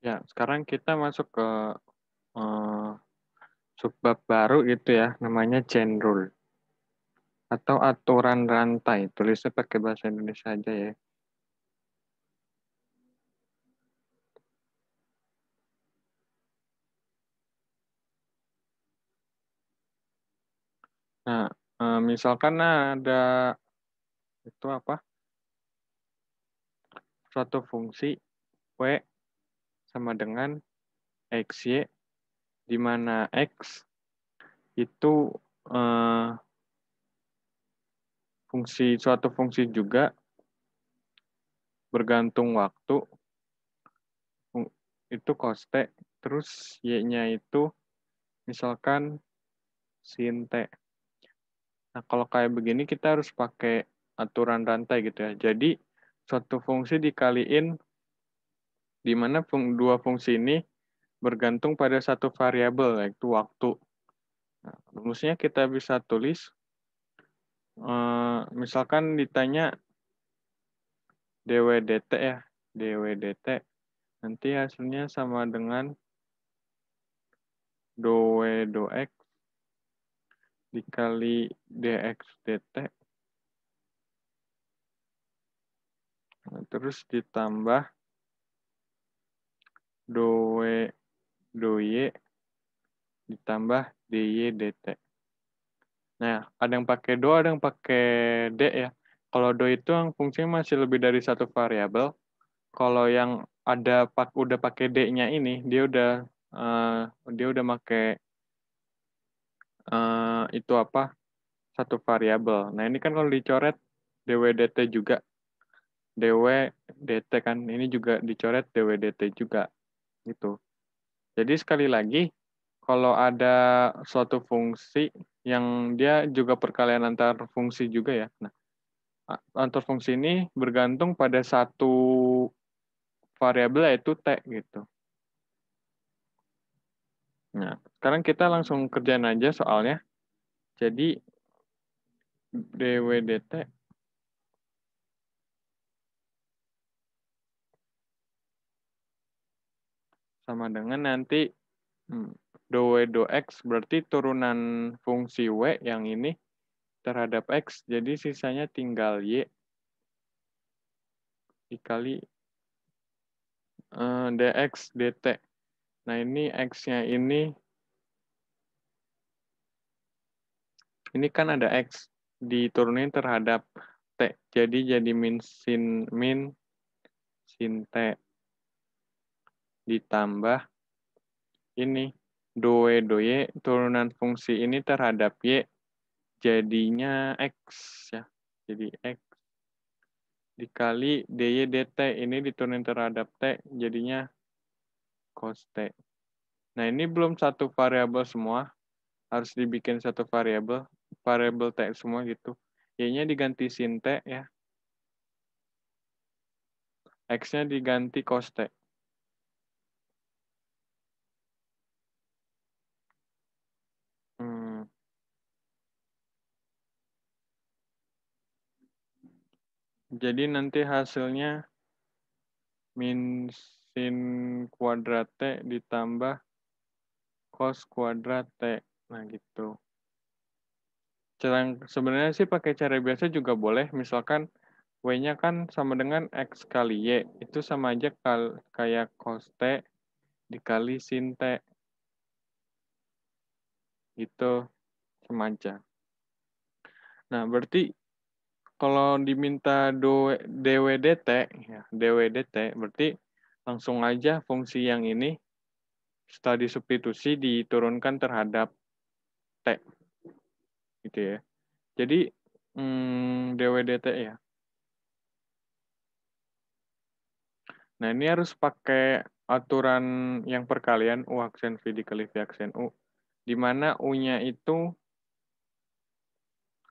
Ya, sekarang kita masuk ke eh, subbab baru gitu ya, namanya chain rule atau aturan rantai. Tulisnya pakai bahasa Indonesia aja ya. Nah, misalkan ada itu apa? Suatu fungsi W sama dengan XY, di mana X itu eh, suatu fungsi juga bergantung waktu, itu koste, terus Y-nya itu misalkan sin T. Nah, kalau kayak begini kita harus pakai aturan rantai gitu ya. Jadi, suatu fungsi dikaliin di mana dua fungsi ini bergantung pada satu variabel, yaitu waktu. Nah, rumusnya kita bisa tulis, misalkan ditanya dw dt ya, dw dt, nanti hasilnya sama dengan dw dx dikali dx dt, nah, terus ditambah dw dy ditambah dy dt. Nah, ada yang pakai do, ada yang pakai d ya. Kalau do itu yang fungsinya masih lebih dari satu variabel. Kalau yang udah pakai d-nya ini, dia udah pakai itu apa? Satu variabel. Nah, ini kan kalau dicoret dw dt juga, dw dt kan ini juga dicoret dw dt juga gitu. Jadi sekali lagi, kalau ada suatu fungsi yang dia juga perkalian antar fungsi juga ya. Nah, antar fungsi ini bergantung pada satu variabel yaitu T gitu. Nah, sekarang kita langsung kerjain aja soalnya. Jadi dw dt sama dengan nanti dw dx berarti turunan fungsi W yang ini terhadap X. Jadi sisanya tinggal Y dikali dx dt. Nah, ini X-nya ini kan ada X diturunin terhadap T. Jadi min sin T ditambah ini dw turunan fungsi ini terhadap Y jadinya X ya. Jadi X dikali dy dt ini diturunin terhadap T jadinya cos T. Nah, ini belum satu variabel semua, harus dibikin satu variabel T semua gitu. Y-nya diganti sin T ya. X-nya diganti cos T. Jadi nanti hasilnya min sin kuadrat T ditambah cos kuadrat T. Nah, gitu. Sebenarnya sih pakai cara biasa juga boleh. Misalkan W-nya kan sama dengan X kali Y. Itu sama aja kayak cos T dikali sin T. Gitu, semacam. Nah, berarti kalau diminta dw dt, ya, dw dt, berarti langsung aja fungsi yang ini setelah disubstitusi diturunkan terhadap T. Gitu ya. Jadi, dw dt ya. Nah, ini harus pakai aturan yang perkalian U aksen V dikali V aksen U. Di mana U-nya itu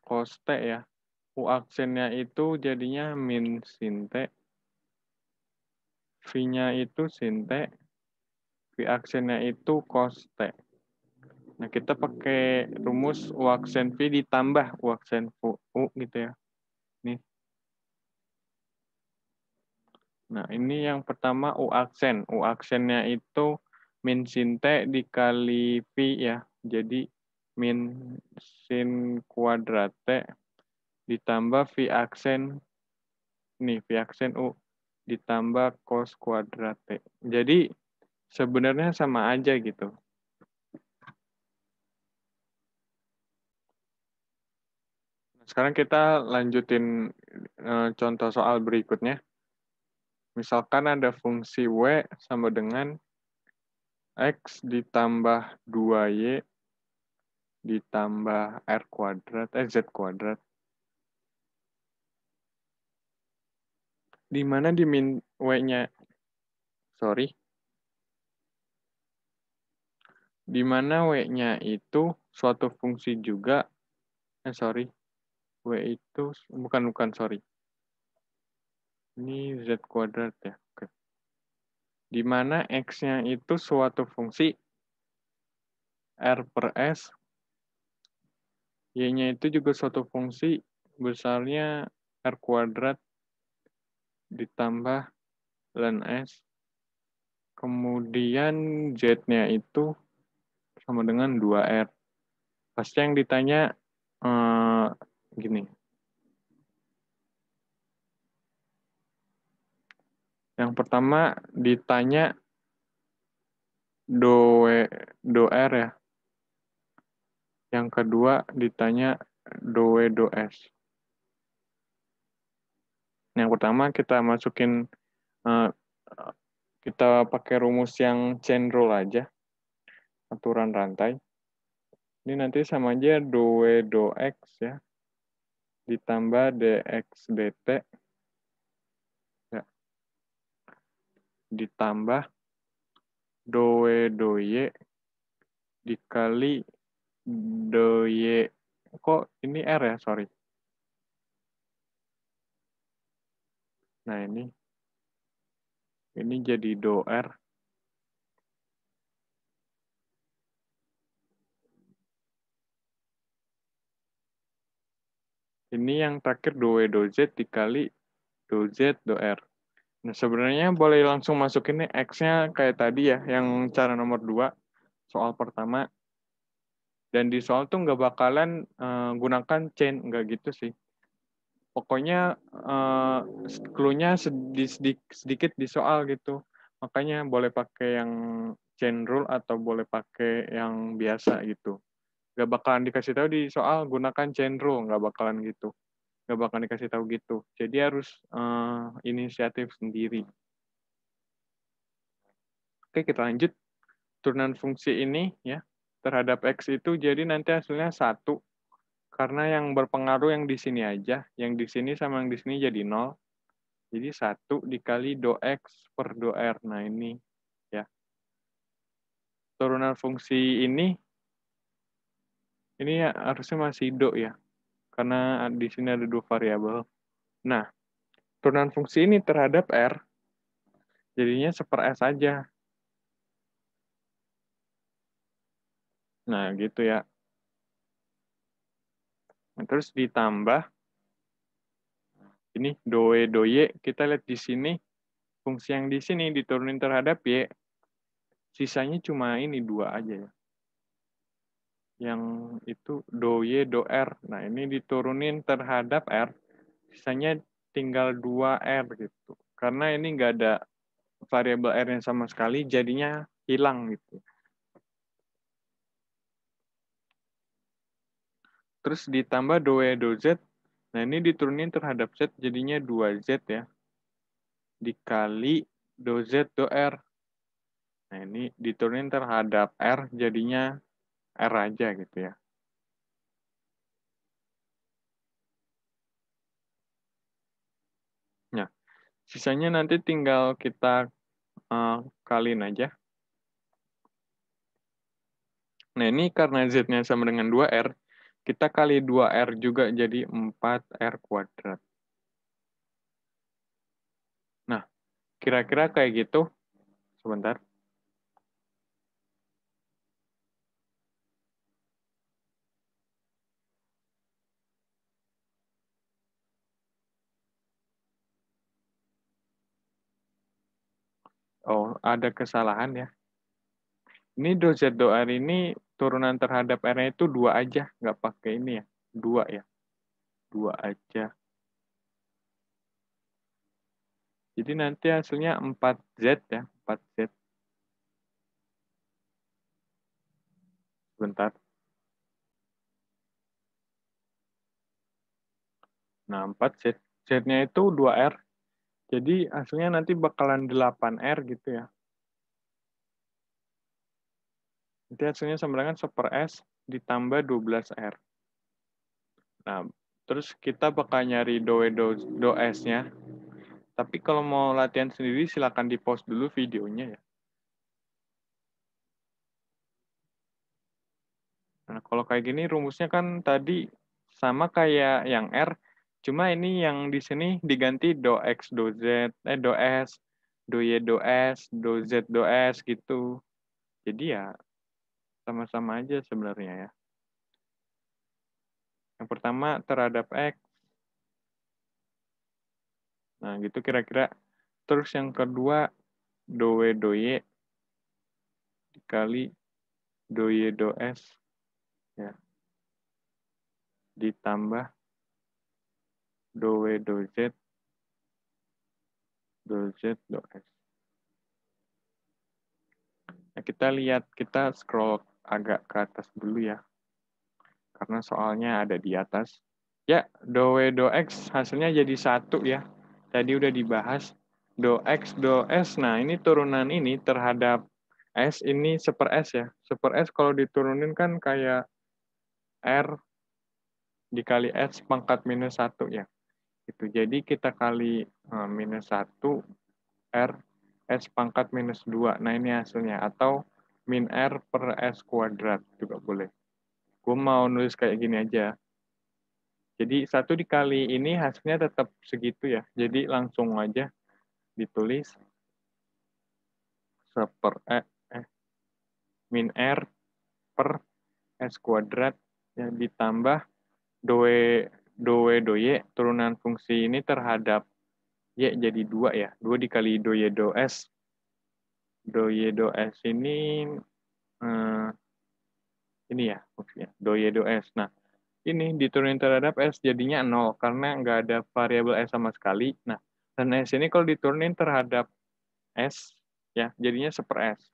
cos T ya. U aksennya itu jadinya min sin T. V-nya itu sin T. V aksennya itu cos T. Nah, kita pakai rumus U aksen V ditambah U aksen U gitu ya. Nih. Nah, ini yang pertama U aksen. U aksennya itu min sin T dikali Pi ya. Jadi min sin kuadrat T ditambah V aksen, nih V aksen U ditambah cos kuadrat T. Jadi sebenarnya sama aja gitu. Sekarang kita lanjutin contoh soal berikutnya. Misalkan ada fungsi W sama dengan X ditambah 2Y ditambah R kuadrat, Z kuadrat. Di mana di min W-nya, di mana W-nya itu suatu fungsi juga, W itu, sorry. Ini Z kuadrat ya, oke. Di mana X-nya itu suatu fungsi R per S, Y-nya itu juga suatu fungsi besarnya R kuadrat ditambah ln S, kemudian Z-nya itu sama dengan 2R. Pasti yang ditanya gini. Yang pertama ditanya do R ya. Yang kedua ditanya do S. Yang pertama kita masukin, kita pakai rumus yang chain rule aja, aturan rantai. Ini nanti sama aja do X ya, ditambah dx dt, ya, ditambah do Y dikali do Y. Kok ini R ya, sorry. Nah ini jadi do R. Ini yang terakhir do Y do Z dikali do Z do R. Nah, sebenarnya boleh langsung masukin X-nya kayak tadi ya, yang cara nomor 2, soal pertama. Dan di soal tuh nggak bakalan gunakan chain, nggak gitu sih. Pokoknya clue-nya sedikit di soal gitu. Makanya boleh pakai yang chain rule atau boleh pakai yang biasa gitu. Nggak bakalan dikasih tahu di soal gunakan chain rule, nggak bakalan gitu. Nggak bakalan dikasih tahu gitu. Jadi harus inisiatif sendiri. Oke, kita lanjut. Turunan fungsi ini ya terhadap X itu jadi nanti hasilnya 1. Karena yang berpengaruh yang di sini aja. Yang di sini sama yang di sini jadi 0. Jadi 1 dikali do X per do R. Nah ini ya. Turunan fungsi ini ya, harusnya masih do ya. Karena di sini ada 2 variabel. Nah, turunan fungsi ini terhadap R jadinya 1/S aja. Nah, gitu ya. Nah, terus ditambah ini do E do Y, kita lihat di sini fungsi yang di sini diturunin terhadap Y, sisanya cuma ini 2 aja ya. Yang itu do Y do R. Nah, ini diturunin terhadap R, sisanya tinggal 2R gitu. Karena ini nggak ada variabel R yang sama sekali, jadinya hilang gitu. Terus ditambah do Y do Z. Nah, ini diturunin terhadap Z, jadinya 2Z ya. Dikali do Z do R. Nah, ini diturunin terhadap R, jadinya R aja gitu ya. Nah, sisanya nanti tinggal kita kaliin aja. Nah, ini karena Z-nya sama dengan 2R, kita kali 2R juga jadi 4R kuadrat. Nah, kira-kira kayak gitu. Sebentar. Oh, ada kesalahan ya. Ini do Z do R ini turunan terhadap R-nya itu 2 aja, nggak pakai ini ya. 2 ya. 2 aja. Jadi nanti hasilnya 4Z ya, 4Z. Bentar. Nah, 4Z. Z-nya itu 2R. Jadi hasilnya nanti bakalan 8R gitu ya. Nanti hasilnya sama dengan 1 per S ditambah 12R. Nah, terus kita bakal nyari do S-nya. Tapi kalau mau latihan sendiri, silakan di-pause dulu videonya ya. Nah, kalau kayak gini rumusnya kan tadi sama kayak yang R, cuma ini yang di sini diganti do X, do Z, do S, do Y, do S, do Z, do S gitu. Jadi ya sama-sama aja sebenarnya ya. Yang pertama terhadap X. Nah, gitu kira-kira. Terus yang kedua do W, do Y dikali do Y, do S ya. Ditambah do W, do Z, do Z, do S. Nah, kita lihat, kita scroll agak ke atas dulu ya. Karena soalnya ada di atas. Ya, do W, do X hasilnya jadi 1 ya. Tadi udah dibahas. Do X, do S. Nah, ini turunan ini terhadap S ini 1 per S ya. 1 per S kalau diturunin kan kayak R dikali S pangkat minus 1 ya. Itu. Jadi kita kali minus 1 R S pangkat minus 2. Nah, ini hasilnya. Atau min R per S kuadrat juga boleh. Gue mau nulis kayak gini aja. Jadi 1 dikali ini hasilnya tetap segitu ya. Jadi langsung aja ditulis 1 per min R per S kuadrat ya, ditambah do Y turunan fungsi ini terhadap Y jadi 2 ya. 2 dikali do Y do S. Do Y do S ini ini ya fungsinya. Do Y do S. Nah, ini diturunin terhadap S jadinya 0 karena nggak ada variabel S sama sekali. Nah, dan S ini kalau diturunin terhadap S, ya jadinya 1 per S.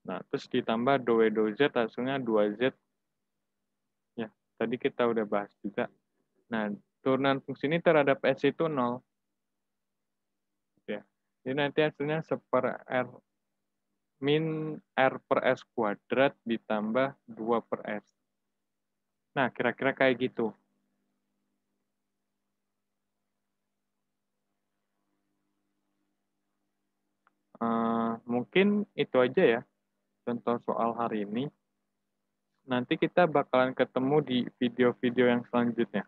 Nah, terus ditambah do W do Z hasilnya 2Z. Ya, tadi kita udah bahas juga. Nah, turunan fungsi ini terhadap S itu 0. Ya. Jadi nanti hasilnya 1 per R min R per S kuadrat ditambah 2 per S. Nah, kira-kira kayak gitu. Mungkin itu aja ya contoh soal hari ini. Nanti kita bakalan ketemu di video-video yang selanjutnya.